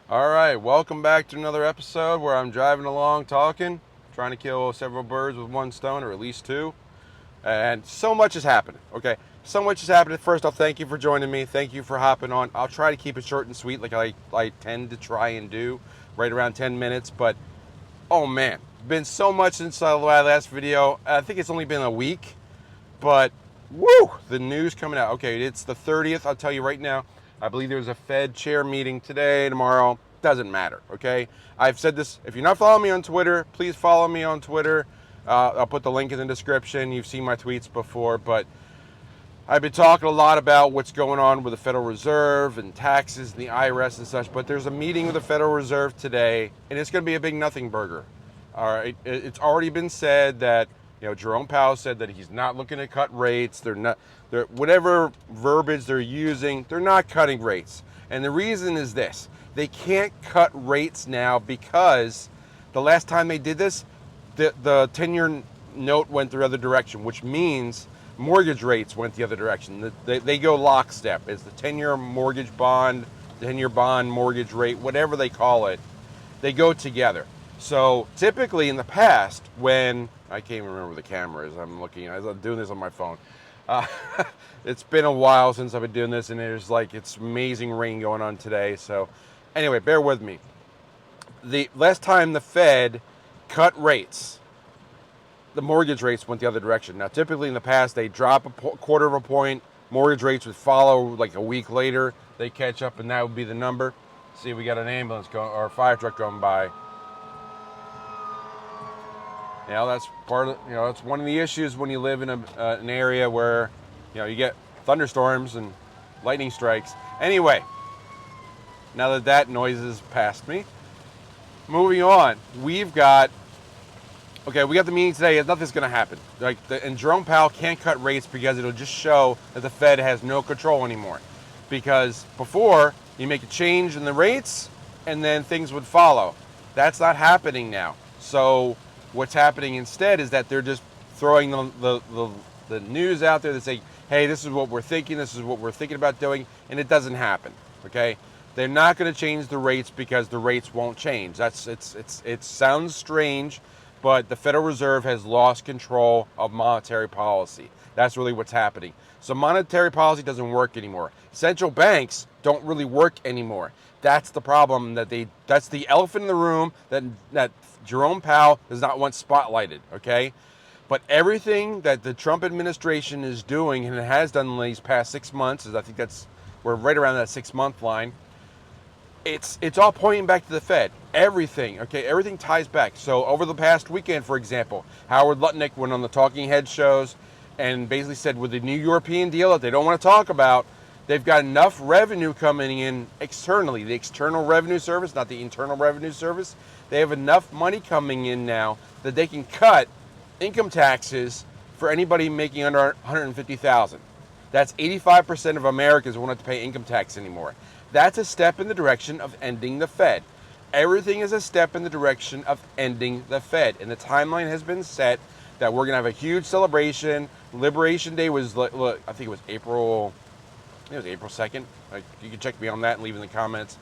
All right, welcome back to another episode where I'm driving along talking, trying to kill several birds with one stone, or at least two. And so much is happening, okay? So much is happening. First off, thank you for joining me. Thank you for hopping on. I'll try to keep it short and sweet like I tend to try and do, right around 10 minutes. But, oh man, been so much since my last video. I think it's only been a week. But, woo, the news coming out. Okay, it's the 30th. I'll tell you right now. I believe there's a Fed chair meeting today, tomorrow. Doesn't matter, okay? I've said this. If you're not following me on Twitter, please follow me on Twitter. I'll put the link in the description. You've seen my tweets before, but I've been talking a lot about what's going on with the Federal Reserve and taxes and the IRS and such, but there's a meeting with the Federal Reserve today, and it's going to be a big nothing burger. All right, it's already been said that Jerome Powell said that he's not looking to cut rates. They're whatever verbiage they're using, they're not cutting rates, and the reason is this: they can't cut rates now because the last time they did this, the 10-year note went the other direction, which means mortgage rates went the other direction. They go lockstep. It's the 10-year mortgage bond, 10-year bond mortgage rate, whatever they call it. They go together. So typically in the past, when I can't even remember the cameras, I'm doing this on my phone. Uh, it's been a while since I've been doing this, and it's amazing rain going on today. So anyway, bear with me. The last time the Fed cut rates, the mortgage rates went the other direction. Now, typically in the past, they drop a quarter of a point. Mortgage rates would follow like a week later. They catch up, and that would be the number. See, we got an ambulance going, or a fire truck going by. That's part of, that's one of the issues when you live in an area where, you get thunderstorms and lightning strikes. Anyway, now that noise is past me, moving on, we got the meeting today. Nothing's going to happen. And Jerome Powell can't cut rates because it'll just show that the Fed has no control anymore. Because before, you make a change in the rates, and then things would follow. That's not happening now. So what's happening instead is that they're just throwing the news out there that say, hey, this is what we're thinking. This is what we're thinking about doing, and it doesn't happen. Okay. They're not going to change the rates because the rates won't change. It sounds strange, but the Federal Reserve has lost control of monetary policy. That's really what's happening. So monetary policy doesn't work anymore. Central banks don't really work anymore. That's the problem. That's the elephant in the room that Jerome Powell does not want spotlighted. Okay, but everything that the Trump administration is doing, and it has done in these past 6 months, is I think we're right around that 6-month line. It's all pointing back to the Fed. Everything ties back. So over the past weekend, for example, Howard Lutnick went on the Talking Head shows and basically said with the new European deal that they don't want to talk about, they've got enough revenue coming in externally, the external revenue service, not the internal revenue service. They have enough money coming in now that they can cut income taxes for anybody making under $150,000. That's 85% of Americans won't have to pay income tax anymore. That's a step in the direction of ending the Fed. Everything is a step in the direction of ending the Fed. And the timeline has been set that we're going to have a huge celebration. Liberation Day was, I think it was April 2nd. You can check me on that and leave in the comments.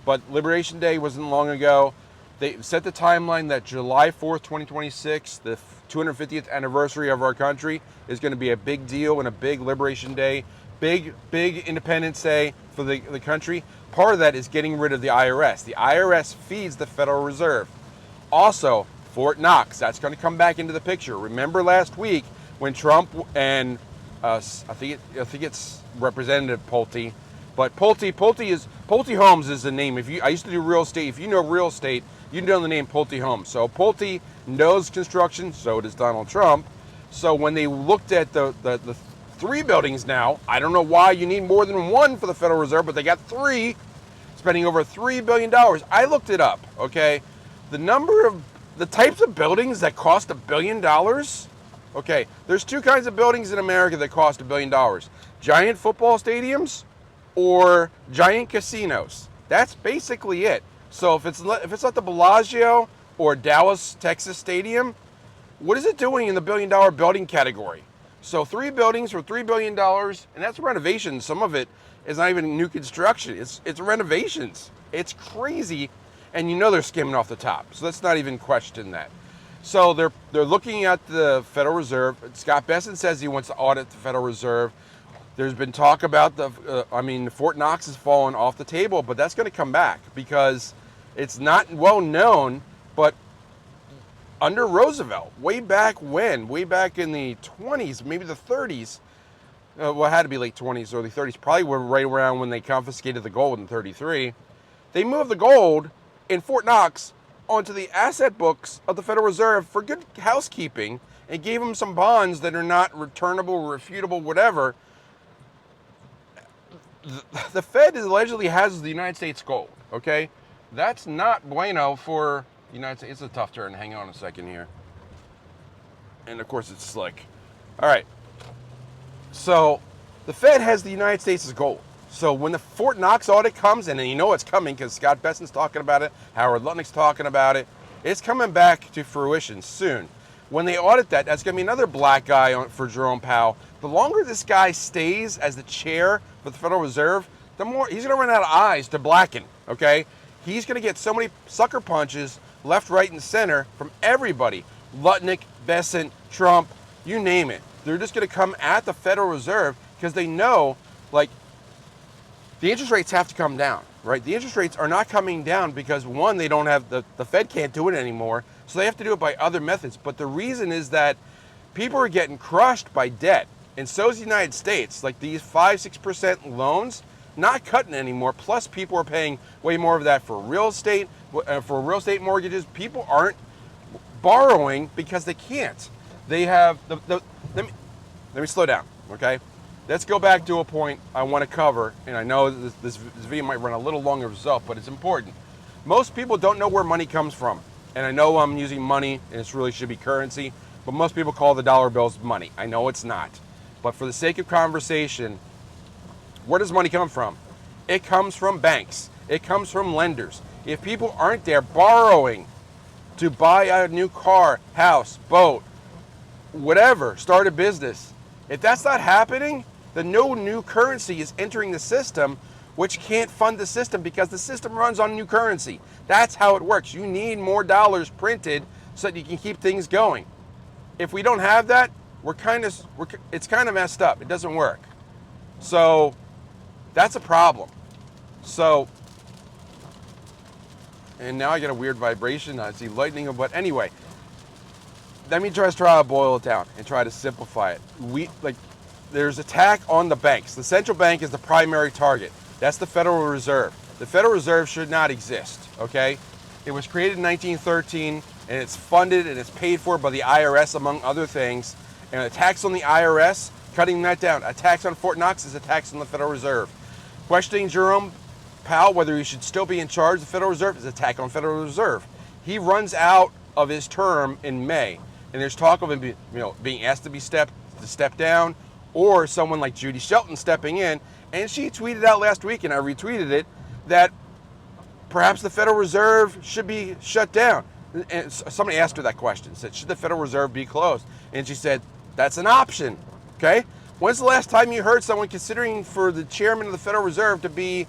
But Liberation Day wasn't long ago. They set the timeline that July 4th, 2026, the 250th anniversary of our country, is going to be a big deal and a big Liberation Day. Big Independence Day for the country. Part of that is getting rid of the IRS. The IRS feeds the Federal Reserve. Also, Fort Knox, that's going to come back into the picture. Remember last week when Trump and I think it's Representative Pulte, but Pulte Homes is the name. I used to do real estate. If you know real estate, you know the name Pulte Homes. So Pulte knows construction. So does Donald Trump. So when they looked at the 3 buildings now, I don't know why you need more than one for the Federal Reserve, but they got 3, spending over $3 billion. I looked it up, okay? The types of buildings that cost $1 billion, okay, there's 2 kinds of buildings in America that cost $1 billion. Giant football stadiums or giant casinos. That's basically it. So if it's not the Bellagio or Dallas, Texas Stadium, what is it doing in the $1 billion building category? So 3 buildings for $3 billion, and that's renovation. Some of it is not even new construction. It's renovations. It's crazy, and you know they're skimming off the top. So let's not even question that. So they're looking at the Federal Reserve. Scott Bessent says he wants to audit the Federal Reserve. There's been talk about Fort Knox has fallen off the table, but that's going to come back because it's not well known, but under Roosevelt, way back in the 20s, maybe the 30s, well, it had to be late 20s, early 30s, probably were right around when they confiscated the gold in 33. They moved the gold in Fort Knox onto the asset books of the Federal Reserve for good housekeeping and gave them some bonds that are not returnable, refutable, whatever. The Fed allegedly has the United States gold, okay? That's not bueno for the United States. It's a tough turn. Hang on a second here. And of course it's slick. All right. So the Fed has the United States as gold. So when the Fort Knox audit comes, and you know it's coming because Scott Bessent's talking about it, Howard Lutnick's talking about it, it's coming back to fruition soon. When they audit that, that's going to be another black eye for Jerome Powell. The longer this guy stays as the chair for the Federal Reserve, the more he's going to run out of eyes to blacken, okay? He's going to get so many sucker punches left, right, and center from everybody. Lutnick, Bessent, Trump, you name it. They're just going to come at the Federal Reserve because they know, like, the interest rates have to come down, right? The interest rates are not coming down because, one, they don't have, the Fed can't do it anymore, so they have to do it by other methods. But the reason is that people are getting crushed by debt, and so is the United States. Like these 5-6% loans, not cutting anymore, plus people are paying way more of that for real estate mortgages. People aren't borrowing because they can't. They have, let me slow down, okay? Let's go back to a point I want to cover, and I know this video might run a little longer of result, but it's important. Most people don't know where money comes from, and I know I'm using money, and it really should be currency, but most people call the dollar bills money. I know it's not, but for the sake of conversation, where does money come from? It comes from banks. It comes from lenders. If people aren't there borrowing to buy a new car, house, boat, whatever, start a business, if that's not happening, then no new currency is entering the system, which can't fund the system because the system runs on new currency. That's how it works. You need more dollars printed so that you can keep things going. If we don't have that, it's kind of messed up. It doesn't work. So that's a problem. So, and now I get a weird vibration. I see lightning, but anyway, let me try to boil it down and try to simplify it. There's attack on the banks. The central bank is the primary target. That's the Federal Reserve. The Federal Reserve should not exist, okay? It was created in 1913, and it's funded and it's paid for by the IRS, among other things. And attacks on the IRS, cutting that down. Attacks on Fort Knox is attacks on the Federal Reserve. Questioning Jerome Powell whether he should still be in charge of the Federal Reserve is attack on Federal Reserve. He runs out of his term in May, and there's talk of him being asked to step down, or someone like Judy Shelton stepping in. And she tweeted out last week, and I retweeted it, that perhaps the Federal Reserve should be shut down. And somebody asked her that question, said, should the Federal Reserve be closed? And she said, that's an option, okay? When's the last time you heard someone considering for the chairman of the Federal Reserve to be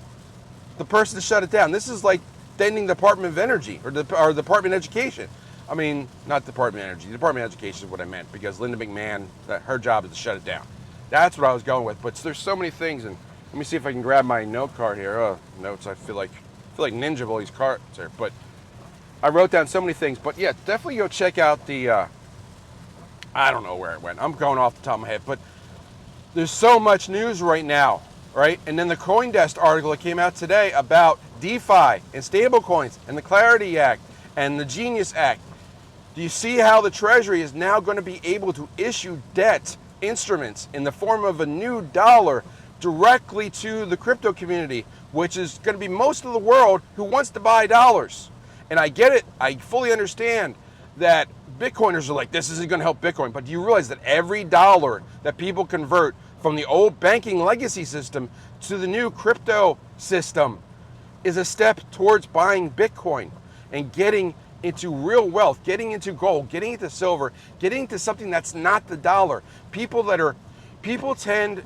the person to shut it down? This is like ending the Department of Energy or Department of Education. I mean, not Department of Energy. The Department of Education is what I meant, because Linda McMahon, her job is to shut it down. That's what I was going with. But there's so many things, and let me see if I can grab my note card here. Oh, notes. I feel like ninja with all these cards here. But I wrote down so many things. But yeah, definitely go check out the. I don't know where it went. I'm going off the top of my head, but there's so much news right now, right? And then the CoinDesk article that came out today about DeFi and stablecoins and the Clarity Act and the Genius Act. Do you see how the Treasury is now going to be able to issue debt instruments in the form of a new dollar directly to the crypto community, which is going to be most of the world who wants to buy dollars? And I get it. I fully understand that Bitcoiners are like, this isn't going to help Bitcoin. But do you realize that every dollar that people convert from the old banking legacy system to the new crypto system is a step towards buying Bitcoin and getting into real wealth, getting into gold, getting into silver, getting into something that's not the dollar. People tend,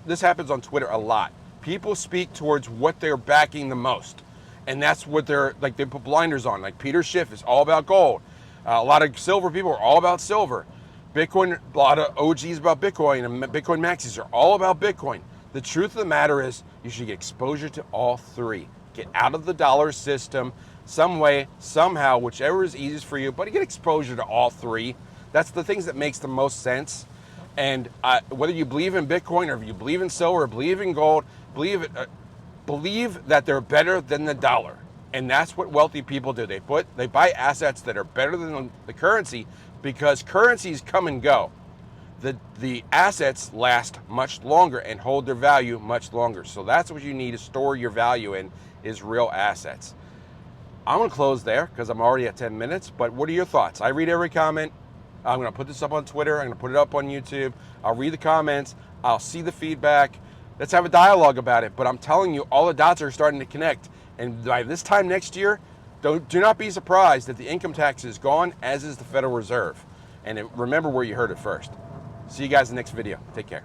this happens on Twitter a lot. People speak towards what they're backing the most. And that's what they're, like, they put blinders on. Like Peter Schiff is all about gold. A lot of silver people are all about silver. Bitcoin, a lot of OGs about Bitcoin and Bitcoin maxis are all about Bitcoin. The truth of the matter is you should get exposure to all three. Get out of the dollar system some way, somehow, whichever is easiest for you, but get exposure to all three. That's the things that makes the most sense. And whether you believe in Bitcoin or if you believe in silver or believe in gold, believe that they're better than the dollar. And that's what wealthy people do. They buy assets that are better than the currency because currencies come and go. The assets last much longer and hold their value much longer. So that's what you need to store your value in, is real assets. I'm going to close there because I'm already at 10 minutes, but what are your thoughts? I read every comment. I'm going to put this up on Twitter. I'm going to put it up on YouTube. I'll read the comments. I'll see the feedback. Let's have a dialogue about it. But I'm telling you, all the dots are starting to connect. And by this time next year, do not be surprised that the income tax is gone, as is the Federal Reserve. And remember where you heard it first. See you guys in the next video. Take care.